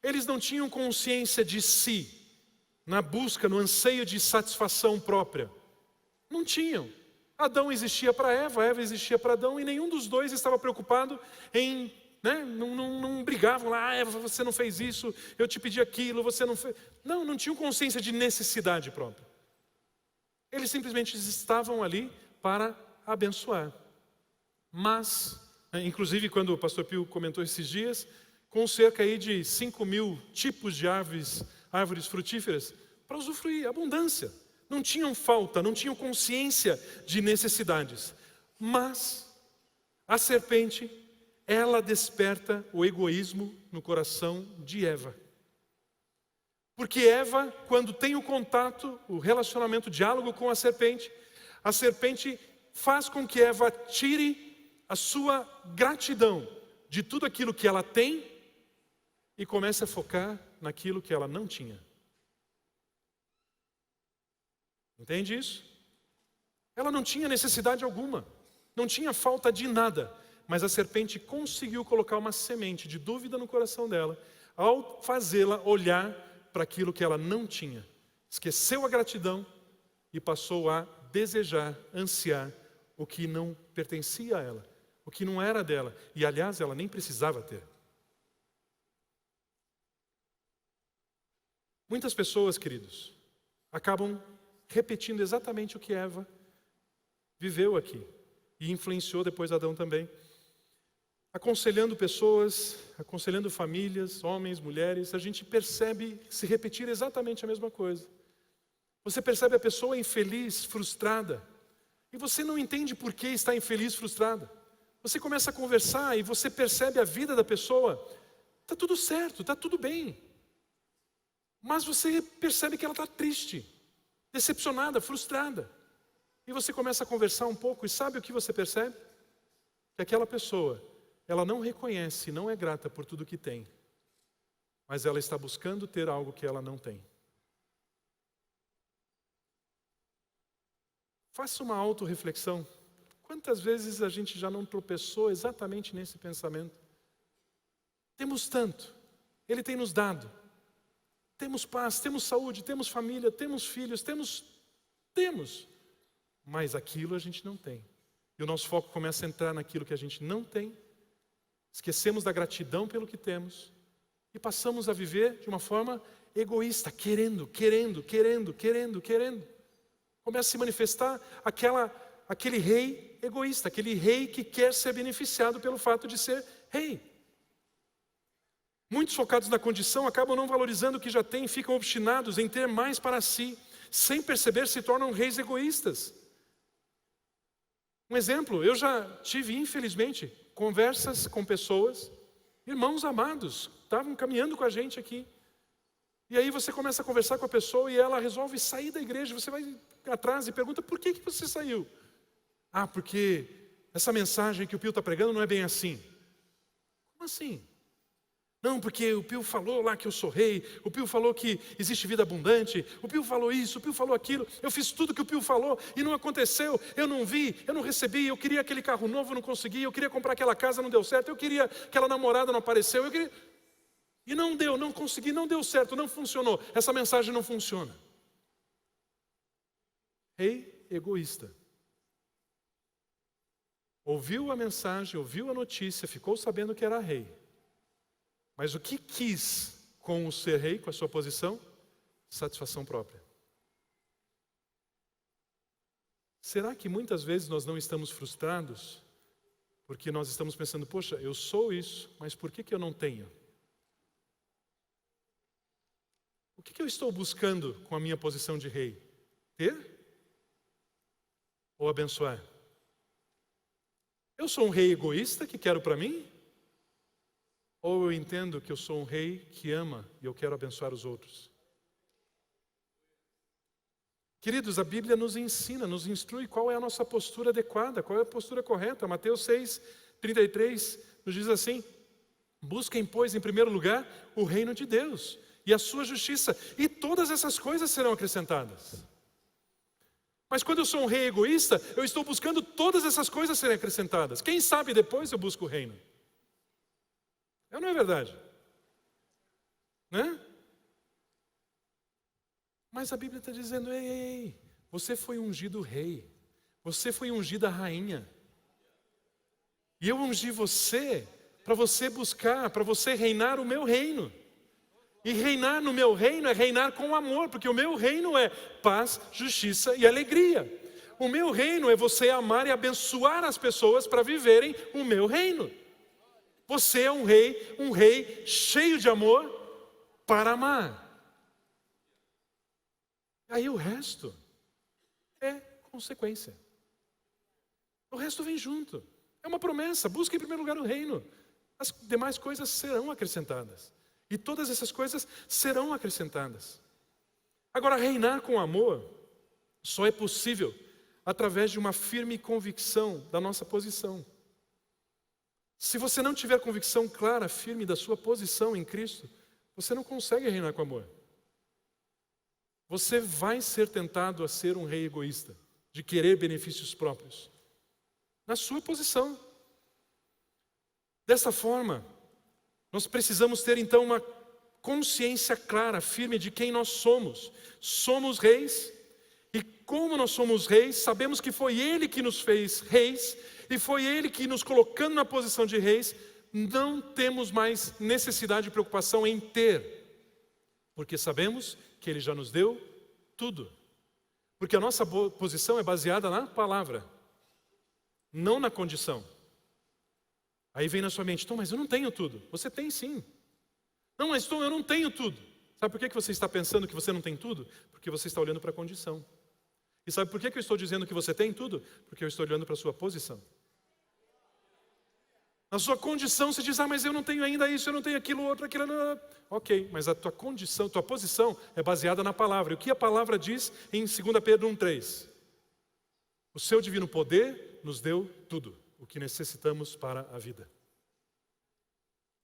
Eles não tinham consciência de si, na busca, no anseio de satisfação própria. Não tinham. Adão existia para Eva, Eva existia para Adão, e nenhum dos dois estava preocupado em, não brigavam lá, Eva, você não fez isso, eu te pedi aquilo, você não fez. Não tinham consciência de necessidade própria. Eles simplesmente estavam ali para abençoar. Mas, inclusive quando o pastor Pio comentou esses dias, com cerca aí de 5.000 tipos de árvores frutíferas, para usufruir, abundância. Não tinham falta, não tinham consciência de necessidades. Mas a serpente, ela desperta o egoísmo no coração de Eva. Porque Eva, quando tem o contato, o relacionamento, o diálogo com a serpente faz com que Eva tire a sua gratidão de tudo aquilo que ela tem e comece a focar naquilo que ela não tinha. Entende isso? Ela não tinha necessidade alguma, não tinha falta de nada, mas a serpente conseguiu colocar uma semente de dúvida no coração dela, ao fazê-la olhar para aquilo que ela não tinha. Esqueceu a gratidão e passou a desejar, ansiar o que não pertencia a ela, o que não era dela. E aliás, ela nem precisava ter. Muitas pessoas, queridos, acabam repetindo exatamente o que Eva viveu aqui e influenciou depois Adão também. Aconselhando pessoas, aconselhando famílias, homens, mulheres, a gente percebe se repetir exatamente a mesma coisa. Você percebe a pessoa infeliz, frustrada, e você não entende por que está infeliz, frustrada. Você começa a conversar e você percebe a vida da pessoa, está tudo certo, está tudo bem. Mas você percebe que ela está triste, decepcionada, frustrada. E você começa a conversar um pouco e sabe o que você percebe? Que aquela pessoa, ela não reconhece, não é grata por tudo que tem, mas ela está buscando ter algo que ela não tem. Faça uma autorreflexão. Quantas vezes a gente já não tropeçou exatamente nesse pensamento? Temos tanto, Ele tem nos dado. Temos paz, temos saúde, temos família, temos filhos, temos. Mas aquilo a gente não tem. E o nosso foco começa a entrar naquilo que a gente não tem. Esquecemos da gratidão pelo que temos. E passamos a viver de uma forma egoísta, querendo. Começa a se manifestar aquele rei egoísta, aquele rei que quer ser beneficiado pelo fato de ser rei. Muitos focados na condição acabam não valorizando o que já têm, ficam obstinados em ter mais para si, sem perceber se tornam reis egoístas. Um exemplo, eu já tive, infelizmente, conversas com pessoas, irmãos amados, estavam caminhando com a gente aqui. E aí você começa a conversar com a pessoa e ela resolve sair da igreja. Você vai atrás e pergunta, por que você saiu? Ah, porque essa mensagem que o Pio está pregando não é bem assim. Como assim? Não, porque o Pio falou lá que eu sou rei, o Pio falou que existe vida abundante, o Pio falou isso, o Pio falou aquilo, eu fiz tudo que o Pio falou e não aconteceu, eu não vi, eu não recebi, eu queria aquele carro novo, não consegui, eu queria comprar aquela casa, não deu certo, eu queria aquela namorada, não apareceu, e não deu, não consegui, não deu certo, não funcionou, essa mensagem não funciona. Rei egoísta. Ouviu a mensagem, ouviu a notícia, ficou sabendo que era rei. Mas o que quis com o ser rei, com a sua posição? Satisfação própria. Será que muitas vezes nós não estamos frustrados? Porque nós estamos pensando, poxa, eu sou isso, mas por que eu não tenho? O que eu estou buscando com a minha posição de rei? Ter? Ou abençoar? Eu sou um rei egoísta que quero para mim? Ou eu entendo que eu sou um rei que ama e eu quero abençoar os outros? Queridos, a Bíblia nos ensina, nos instrui qual é a nossa postura adequada, qual é a postura correta. Mateus 6:33 nos diz assim: busquem, pois, em primeiro lugar o reino de Deus e a sua justiça, e todas essas coisas serão acrescentadas. Mas quando eu sou um rei egoísta, eu estou buscando todas essas coisas serem acrescentadas. Quem sabe depois eu busco o reino? Não é verdade? Né? Mas a Bíblia está dizendo, ei, você foi ungido rei, você foi ungida rainha. E eu ungi você para você buscar, para você reinar o meu reino. E reinar no meu reino é reinar com amor, porque o meu reino é paz, justiça e alegria. O meu reino é você amar e abençoar as pessoas para viverem o meu reino. Você é um rei cheio de amor para amar. Aí o resto é consequência. O resto vem junto. É uma promessa, busque em primeiro lugar o reino. As demais coisas serão acrescentadas. E todas essas coisas serão acrescentadas. Agora, reinar com amor só é possível através de uma firme convicção da nossa posição. Se você não tiver convicção clara, firme da sua posição em Cristo, você não consegue reinar com amor. você vai ser tentado a ser um rei egoísta, de querer benefícios próprios, na sua posição. Dessa forma, nós precisamos ter então uma consciência clara, firme de quem nós somos. Somos reis, e como nós somos reis, sabemos que foi Ele que nos fez reis, e foi Ele que nos colocando na posição de reis, não temos mais necessidade e preocupação em ter, porque sabemos que Ele já nos deu tudo. Porque a nossa posição é baseada na palavra, não na condição. Aí vem na sua mente, então, mas eu não tenho tudo. Você tem sim. Não, mas Tom, eu não tenho tudo. Sabe por que você está pensando que você não tem tudo? Porque você está olhando para a condição. E sabe por que eu estou dizendo que você tem tudo? Porque eu estou olhando para a sua posição. Na sua condição você diz, mas eu não tenho ainda isso, eu não tenho aquilo, outro, aquilo. Não. Ok, mas a tua condição, tua posição é baseada na palavra. E o que a palavra diz em 2 Pedro 1,3? O seu divino poder nos deu tudo o que necessitamos para a vida.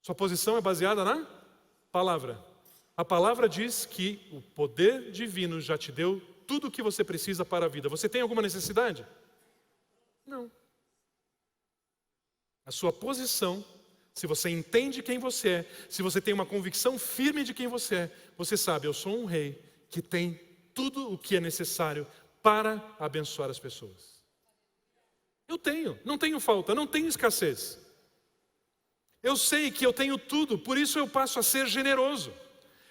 Sua posição é baseada na palavra. A palavra diz que o poder divino já te deu tudo o que você precisa para a vida. Você tem alguma necessidade? Não. A sua posição, se você entende quem você é, se você tem uma convicção firme de quem você é, você sabe, eu sou um rei que tem tudo o que é necessário para abençoar as pessoas. Eu tenho, não tenho falta, não tenho escassez. Eu sei que eu tenho tudo, por isso eu passo a ser generoso.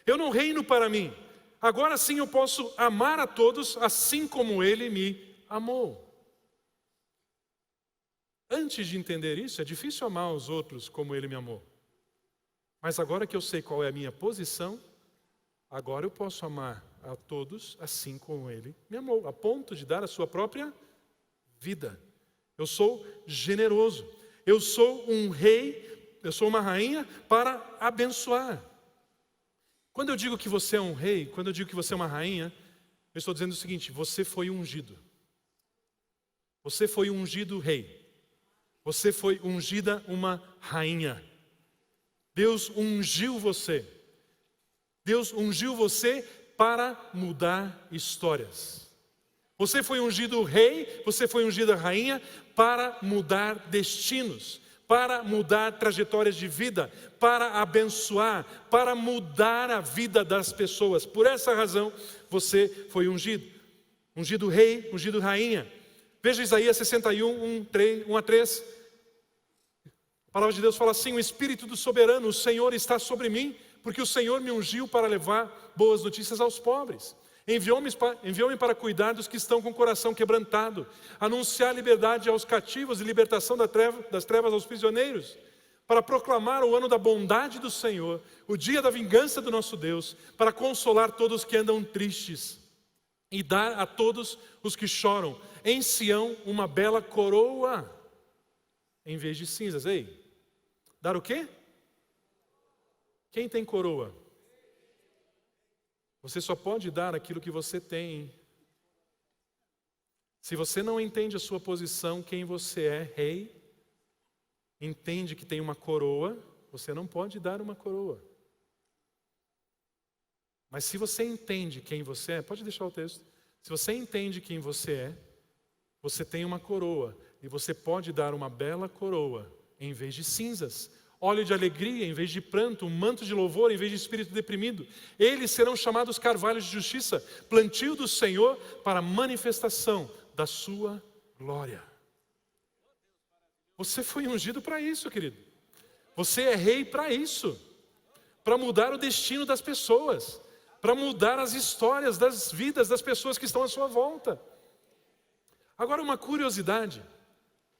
Eu não reino para mim. Agora sim eu posso amar a todos assim como Ele me amou. Antes de entender isso, é difícil amar os outros como Ele me amou. Mas agora que eu sei qual é a minha posição, agora eu posso amar a todos assim como Ele me amou, a ponto de dar a sua própria vida. Eu sou generoso. Eu sou um rei, eu sou uma rainha para abençoar. Quando eu digo que você é um rei, quando eu digo que você é uma rainha, eu estou dizendo o seguinte, você foi ungido. Você foi ungido rei. Você foi ungida uma rainha. Deus ungiu você. Deus ungiu você para mudar histórias. Você foi ungido rei, você foi ungida rainha para mudar destinos, para mudar trajetórias de vida, para abençoar, para mudar a vida das pessoas. Por essa razão, você foi ungido. Ungido rei, ungido rainha. Veja Isaías 61, 1 a 3. A palavra de Deus fala assim, o Espírito do Soberano, o Senhor está sobre mim, porque o Senhor me ungiu para levar boas notícias aos pobres. Enviou-me para cuidar dos que estão com o coração quebrantado, anunciar liberdade aos cativos e libertação das trevas aos prisioneiros, para proclamar o ano da bondade do Senhor, o dia da vingança do nosso Deus, para consolar todos que andam tristes e dar a todos os que choram em Sião uma bela coroa em vez de cinzas. Ei, dar o quê? Quem tem coroa? Você só pode dar aquilo que você tem. Se você não entende a sua posição, quem você é, rei, entende que tem uma coroa, você não pode dar uma coroa. Mas se você entende quem você é, pode deixar o texto. Se você entende quem você é, você tem uma coroa e você pode dar uma bela coroa em vez de cinzas. Óleo de alegria em vez de pranto, um manto de louvor em vez de espírito deprimido. Eles serão chamados carvalhos de justiça, plantio do Senhor para manifestação da sua glória. Você foi ungido para isso, querido. Você é rei para isso. Para mudar o destino das pessoas. Para mudar as histórias das vidas das pessoas que estão à sua volta. Agora uma curiosidade.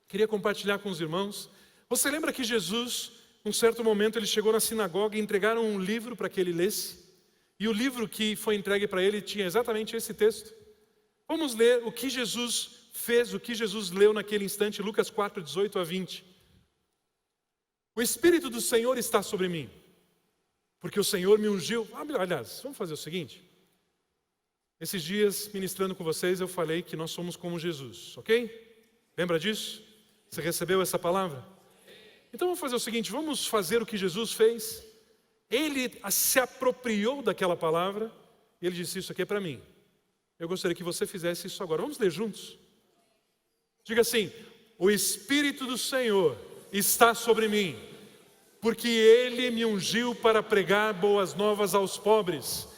Queria compartilhar com os irmãos. Você lembra que Jesus... Num certo momento ele chegou na sinagoga e entregaram um livro para que ele lesse. E o livro que foi entregue para ele tinha exatamente esse texto. Vamos ler o que Jesus fez, o que Jesus leu naquele instante, Lucas 4, 18 a 20. O Espírito do Senhor está sobre mim, porque o Senhor me ungiu. Aliás, vamos fazer o seguinte. Esses dias, ministrando com vocês, eu falei que nós somos como Jesus, ok? Lembra disso? Você recebeu essa palavra? Então vamos fazer o seguinte, vamos fazer o que Jesus fez. Ele se apropriou daquela palavra E ele disse: isso aqui é para mim. Eu gostaria que você fizesse isso agora. Vamos ler juntos? Diga assim: o Espírito do Senhor está sobre mim, porque Ele me ungiu para pregar boas novas aos pobres.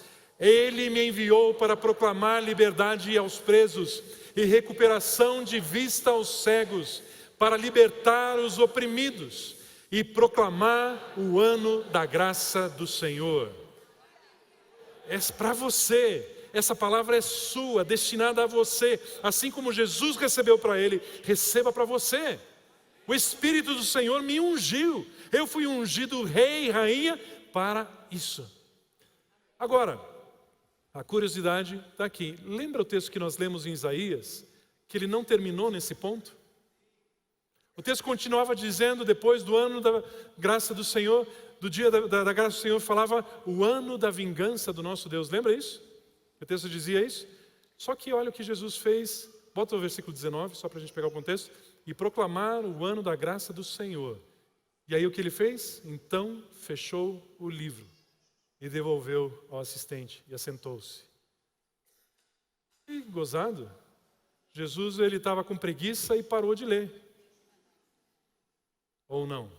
Ele me enviou para proclamar liberdade aos presos e recuperação de vista aos cegos, para libertar os oprimidos e proclamar o ano da graça do Senhor. É para você. Essa palavra é sua, destinada a você. Assim como Jesus recebeu para ele, receba para você. O Espírito do Senhor me ungiu. Eu fui ungido rei e rainha para isso. Agora, a curiosidade está aqui. Lembra o texto que nós lemos em Isaías? Que ele não terminou nesse ponto? O texto continuava dizendo, depois do ano da graça do Senhor, do dia da graça do Senhor, falava o ano da vingança do nosso Deus. Lembra isso? O texto dizia isso. Só que olha o que Jesus fez. Bota o versículo 19, só para a gente pegar o contexto. E proclamar o ano da graça do Senhor. E aí o que ele fez? Então fechou o livro e devolveu ao assistente e assentou-se. E gozado, Jesus ele estava com preguiça e parou de ler. Ou não?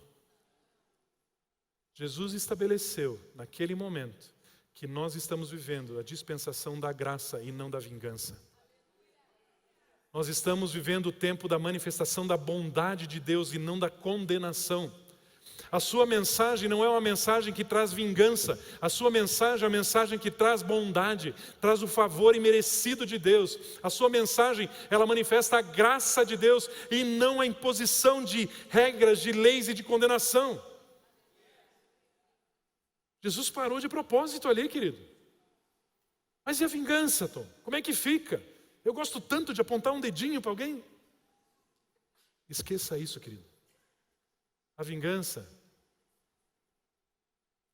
Jesus estabeleceu naquele momento que nós estamos vivendo a dispensação da graça e não da vingança. Nós estamos vivendo o tempo da manifestação da bondade de Deus e não da condenação. A sua mensagem não é uma mensagem que traz vingança. A sua mensagem é uma mensagem que traz bondade, traz o favor imerecido de Deus. A sua mensagem, ela manifesta a graça de Deus e não a imposição de regras, de leis e de condenação. Jesus parou de propósito ali, querido. Mas e a vingança, Tom? Como é que fica? Eu gosto tanto de apontar um dedinho para alguém. Esqueça isso, querido. A vingança,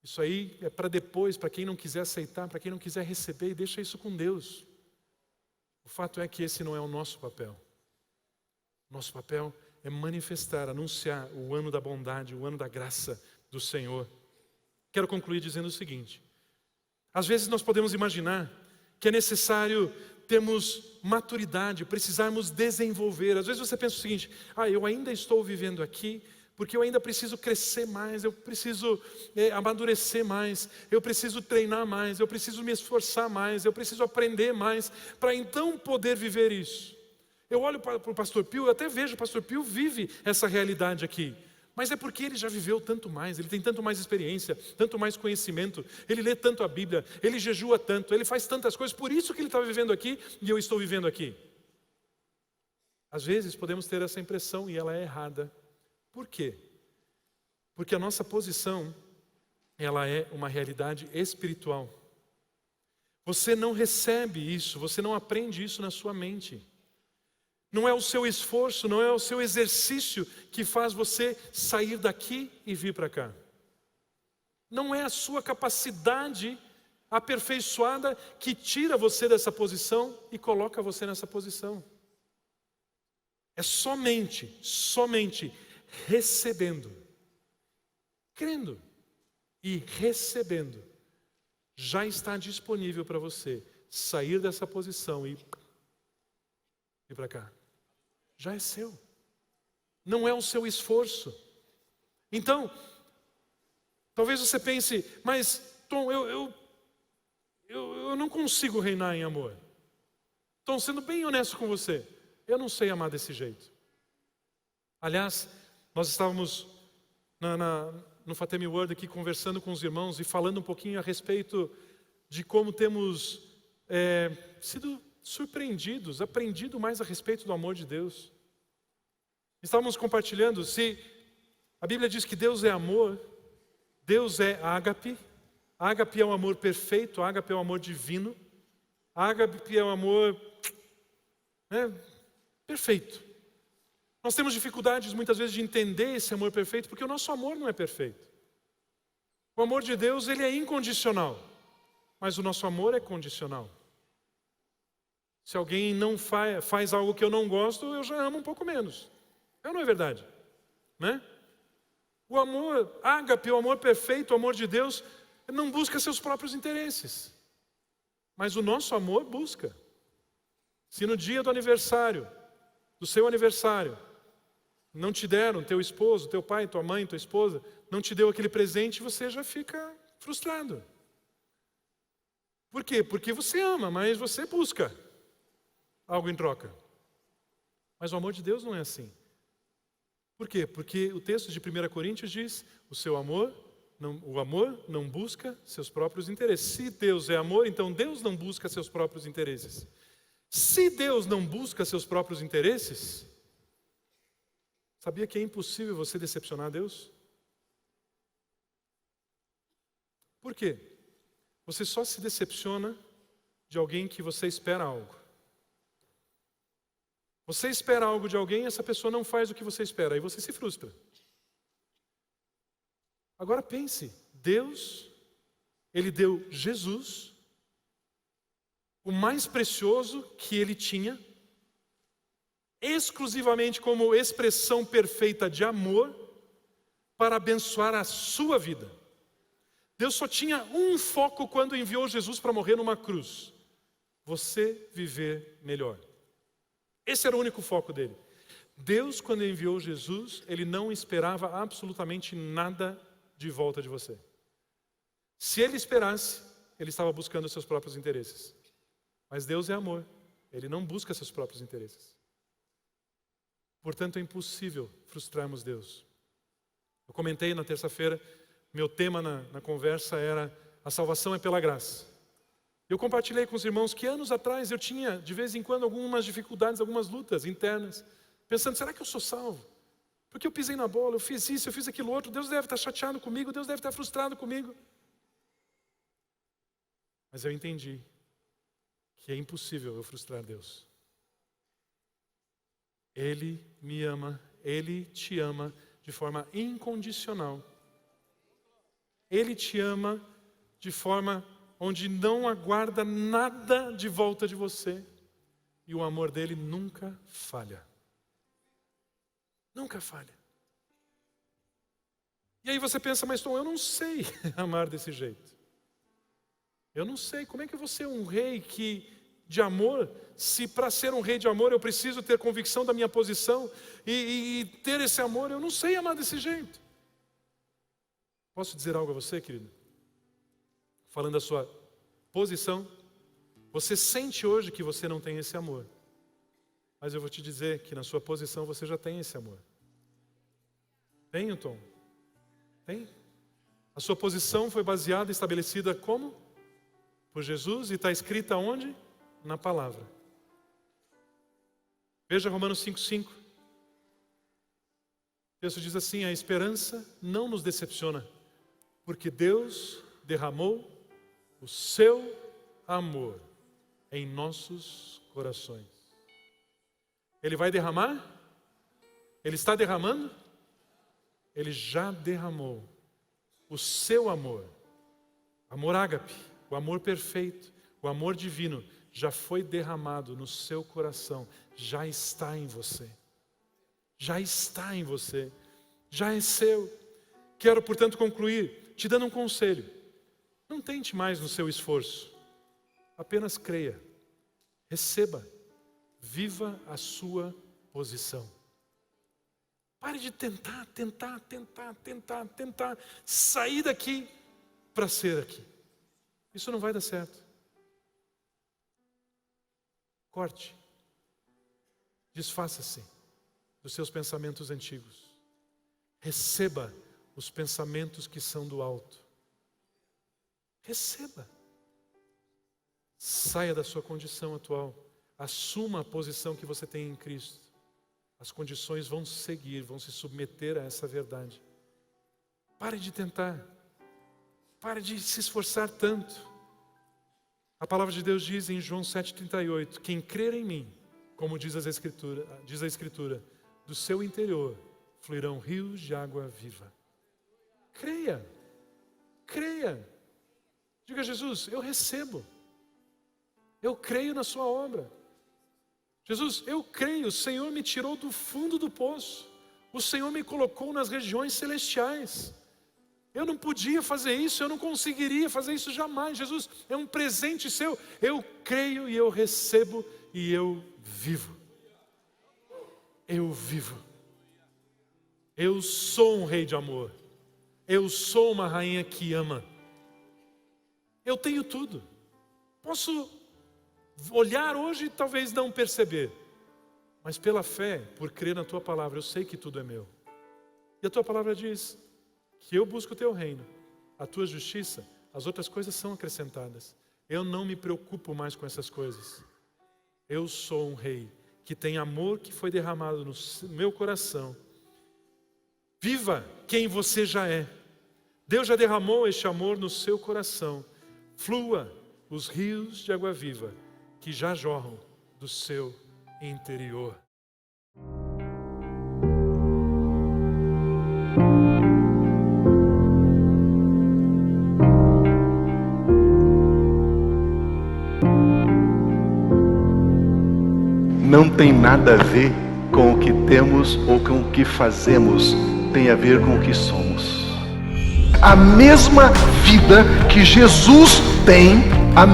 isso aí é para depois, para quem não quiser aceitar, para quem não quiser receber, e deixa isso com Deus. O fato é que esse não é o nosso papel. Nosso papel é manifestar, anunciar o ano da bondade, o ano da graça do Senhor. Quero concluir dizendo o seguinte: às vezes nós podemos imaginar que é necessário termos maturidade, precisarmos desenvolver. Às vezes você pensa o seguinte: eu ainda estou vivendo aqui porque eu ainda preciso crescer mais, eu preciso amadurecer mais, eu preciso treinar mais, eu preciso me esforçar mais, eu preciso aprender mais, para então poder viver isso. Eu olho para o pastor Pio, eu até vejo o pastor Pio vive essa realidade aqui. Mas é porque ele já viveu tanto mais, ele tem tanto mais experiência, tanto mais conhecimento, ele lê tanto a Bíblia, ele jejua tanto, ele faz tantas coisas, por isso que ele está vivendo aqui e eu estou vivendo aqui. Às vezes podemos ter essa impressão e ela é errada. Por quê? Porque a nossa posição, ela é uma realidade espiritual. Você não recebe isso, você não aprende isso na sua mente. Não é o seu esforço, não é o seu exercício que faz você sair daqui e vir para cá. Não é a sua capacidade aperfeiçoada que tira você dessa posição e coloca você nessa posição. É somente recebendo, crendo e recebendo, já está disponível para você sair dessa posição e ir para cá. Já é seu. Não é o seu esforço. Então, talvez você pense, mas Tom, eu não consigo reinar em amor. Tom, sendo bem honesto com você, eu não sei amar desse jeito. Aliás, nós estávamos no Fatemi World aqui conversando com os irmãos e falando um pouquinho a respeito de como temos sido surpreendidos, aprendido mais a respeito do amor de Deus. Estávamos compartilhando, se a Bíblia diz que Deus é amor, Deus é ágape. Ágape é um amor perfeito, ágape é um amor divino. Ágape é um amor perfeito. Nós temos dificuldades muitas vezes de entender esse amor perfeito, porque o nosso amor não é perfeito. O amor de Deus, ele é incondicional, mas o nosso amor é condicional. Se alguém não faz algo que eu não gosto, eu já amo um pouco menos. Não é verdade? Né? O amor ágape, o amor perfeito, o amor de Deus, não busca seus próprios interesses. Mas o nosso amor busca. Se no dia do aniversário, do seu aniversário, não te deram, teu esposo, teu pai, tua mãe, tua esposa, não te deu aquele presente, você já fica frustrado. Por quê? Porque você ama, mas você busca algo em troca. Mas o amor de Deus não é assim. Por quê? Porque o texto de 1 Coríntios diz, o amor não busca seus próprios interesses. Se Deus é amor, então Deus não busca seus próprios interesses. Se Deus não busca seus próprios interesses, sabia que é impossível você decepcionar Deus? Por quê? Você só se decepciona de alguém que você espera algo. Você espera algo de alguém, essa pessoa não faz o que você espera, aí você se frustra. Agora pense, Deus, Ele deu Jesus, o mais precioso que Ele tinha, exclusivamente como expressão perfeita de amor, para abençoar a sua vida. Deus só tinha um foco quando enviou Jesus para morrer numa cruz: você viver melhor. Esse era o único foco dele. Deus, quando enviou Jesus, Ele não esperava absolutamente nada de volta de você. Se Ele esperasse, Ele estava buscando os seus próprios interesses. Mas Deus é amor, Ele não busca seus próprios interesses. Portanto, é impossível frustrarmos Deus. Eu comentei na terça-feira, meu tema na conversa era: a salvação é pela graça. Eu compartilhei com os irmãos que anos atrás eu tinha, de vez em quando, algumas dificuldades, algumas lutas internas, pensando, será que eu sou salvo? Porque eu pisei na bola, eu fiz isso, eu fiz aquilo outro, Deus deve estar chateado comigo, Deus deve estar frustrado comigo. Mas eu entendi que é impossível eu frustrar Deus. Ele me ama, Ele te ama de forma incondicional. Ele te ama de forma onde não aguarda nada de volta de você. E o amor dele nunca falha. Nunca falha. E aí você pensa, mas Tom, eu não sei amar desse jeito. Eu não sei, como é que eu vou ser um rei de amor, se para ser um rei de amor eu preciso ter convicção da minha posição e ter esse amor? Eu não sei amar desse jeito. Posso dizer algo a você, querido? Falando da sua posição, você sente hoje que você não tem esse amor. Mas eu vou te dizer que na sua posição você já tem esse amor. Tem, Tom? Tem? A sua posição foi baseada e estabelecida como? Por Jesus, e está escrita onde? Na palavra. Veja Romanos 5,5. O texto diz assim: a esperança não nos decepciona, porque Deus derramou o seu amor em nossos corações. Ele vai derramar? Ele está derramando? Ele já derramou o seu amor. Amor ágape, o amor perfeito, o amor divino, já foi derramado no seu coração. Já está em você. Já está em você. Já é seu. Quero, portanto, concluir te dando um conselho. Não tente mais no seu esforço. Apenas creia. Receba. Viva a sua posição. Pare de tentar sair daqui para ser aqui. Isso não vai dar certo. Corte. Desfaça-se dos seus pensamentos antigos. Receba os pensamentos que são do alto. Receba. Saia da sua condição atual. Assuma a posição que você tem em Cristo. As condições vão seguir, vão se submeter a essa verdade. Pare de tentar. Pare de se esforçar tanto. A palavra de Deus diz em João 7,38, quem crer em mim, como diz a Escritura, do seu interior fluirão rios de água viva. Creia. Creia. Diga a Jesus, eu recebo. Eu creio na sua obra. Jesus, eu creio, o Senhor me tirou do fundo do poço. O Senhor me colocou nas regiões celestiais. Eu não podia fazer isso, eu não conseguiria fazer isso jamais. Jesus, é um presente seu. Eu creio e eu recebo e eu vivo. Eu vivo. Eu sou um rei de amor. Eu sou uma rainha que ama. Eu tenho tudo. Posso olhar hoje e talvez não perceber. Mas pela fé, por crer na tua palavra, eu sei que tudo é meu. E a tua palavra diz que eu busco o teu reino, a tua justiça, as outras coisas são acrescentadas. Eu não me preocupo mais com essas coisas. Eu sou um rei que tem amor que foi derramado no meu coração. Viva quem você já é. Deus já derramou este amor no seu coração. Flua os rios de água viva que já jorram do seu interior. Não tem nada a ver com o que temos ou com o que fazemos, tem a ver com o que somos. A mesma vida que Jesus tem, a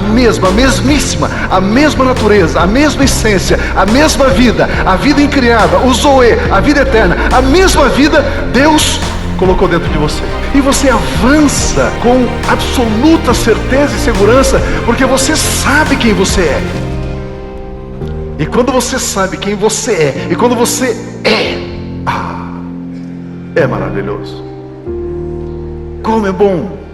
mesmíssima, a mesma natureza, a mesma essência, a mesma vida, a vida incriada, o Zoe, a vida eterna, a mesma vida Deus colocou dentro de você. E você avança com absoluta certeza e segurança, porque você sabe quem você é. E quando você sabe quem você é, e quando você é maravilhoso. Como é bom